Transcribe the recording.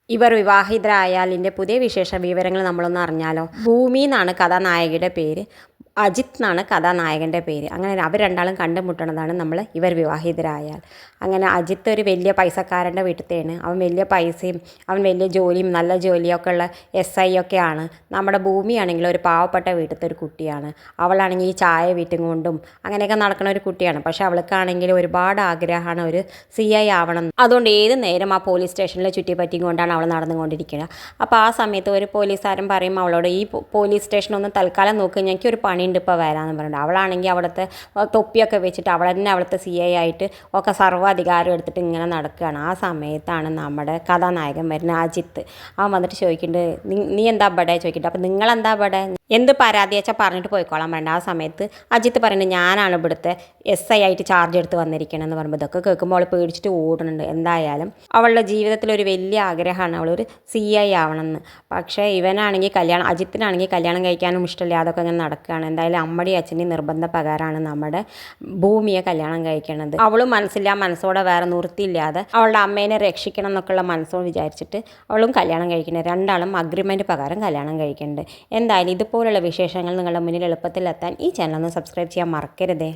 ഇവർ വിവാഹിതരായാലിൻ്റെ പുതിയ വിശേഷ വിവരങ്ങൾ നമ്മളൊന്ന് അറിഞ്ഞാലോ. ഭൂമി എന്നാണ് കഥാനായകയുടെ പേര്, അജിത്ത് എന്നാണ് കഥാനായകൻ്റെ പേര്. അങ്ങനെ അവർ രണ്ടാളും കണ്ടുമുട്ടണതാണ് ഇവർ വിവാഹിതരായാൽ. അങ്ങനെ അജിത്ത് ഒരു വലിയ പൈസക്കാരൻ്റെ വീട്ടിലത്തെയാണ്. അവൻ വലിയ പൈസയും അവൻ വലിയ ജോലിയും നല്ല ജോലിയൊക്കെ ഉള്ള SI ഒക്കെയാണ്. നമ്മുടെ ഭൂമിയാണെങ്കിൽ ഒരു പാവപ്പെട്ട വീട്ടിലത്തെ ഒരു കുട്ടിയാണ്. അവളാണെങ്കിൽ ഈ ചായ വീട്ടും കൊണ്ടും അങ്ങനെയൊക്കെ നടക്കുന്ന ഒരു കുട്ടിയാണ്. പക്ഷെ അവൾക്കാണെങ്കിൽ ഒരുപാട് ആഗ്രഹമാണ് ഒരു CI ആവണം. അതുകൊണ്ട് ഏത് നേരം ആ പോലീസ് സ്റ്റേഷനിൽ ചുറ്റിപ്പറ്റിയും കൊണ്ടാണ് അവൾ നടന്നുകൊണ്ടിരിക്കുന്നത്. അപ്പോൾ ആ സമയത്ത് ഒരു പോലീസുകാരൻ പറയും അവളോട്, ഈ പോലീസ് സ്റ്റേഷനൊന്നും തൽക്കാലം നോക്കുക, എനിക്കൊരു പണിയുണ്ട് ഇപ്പോൾ വരാമെന്ന് പറഞ്ഞിട്ട്. അവളാണെങ്കിൽ അവിടുത്തെ തൊപ്പിയൊക്കെ വെച്ചിട്ട് അവൾ തന്നെ അവിടുത്തെ CI ആയിട്ട് ഒക്കെ സർവ്വാധികാരം എടുത്തിട്ട് ഇങ്ങനെ നടക്കുകയാണ്. ആ സമയത്താണ് നമ്മുടെ കഥാനായകൻ വരുന്നത്, അജിത്ത്. അവൻ വന്നിട്ട് ചോദിക്കുന്നുണ്ട്, നീ എന്താ ഇവിടെ ചോദിക്കുന്നുണ്ട്. അപ്പോൾ നിങ്ങളെന്താ ഇവിടെ, എന്ത് പരാതി വെച്ചാൽ പറഞ്ഞിട്ട് പോയിക്കോളാൻ വേണ്ട. ആ സമയത്ത് അജിത്ത് പറയുന്നത്, ഞാനാണ് ഇവിടുത്തെ SI ആയിട്ട് ചാർജ് എടുത്ത് വന്നിരിക്കണമെന്ന് പറയുമ്പോൾ ഇതൊക്കെ കേൾക്കുമ്പോൾ അവൾ പേടിച്ചിട്ട് ഓടുന്നുണ്ട്. എന്തായാലും അവളുടെ ജീവിതത്തിൽ ഒരു വലിയ ആഗ്രഹമാണ് അവളൊരു CI ആവണമെന്ന്. പക്ഷേ ഇവനാണെങ്കിൽ അജിത്തിനാണെങ്കിൽ കല്യാണം കഴിക്കാനും ഇഷ്ടമില്ല, അതൊക്കെ ഇങ്ങനെ നടക്കുകയാണ്. എന്തായാലും അമ്മയുടെയും അച്ഛൻ്റെയും നിർബന്ധ പ്രകാരമാണ് നമ്മുടെ ഭൂമിയെ കല്യാണം കഴിക്കണത്. അവളും മനസ്സോടെ വേറെ നിവൃത്തിയില്ലാതെ അവളുടെ അമ്മേനെ രക്ഷിക്കണം എന്നൊക്കെയുള്ള മനസ്സോട് വിചാരിച്ചിട്ട് അവളും കല്യാണം കഴിക്കുന്നത്. രണ്ടാളും അഗ്രിമെൻറ്റ് പ്രകാരം കല്യാണം കഴിക്കുന്നുണ്ട്. എന്തായാലും ഇതുപോലുള്ള വിശേഷങ്ങൾ നിങ്ങളുടെ മുന്നിൽ എളുപ്പത്തിൽ എത്താൻ ഈ ചാനൽ ഒന്ന് സബ്സ്ക്രൈബ് ചെയ്യാൻ മറക്കരുതേ.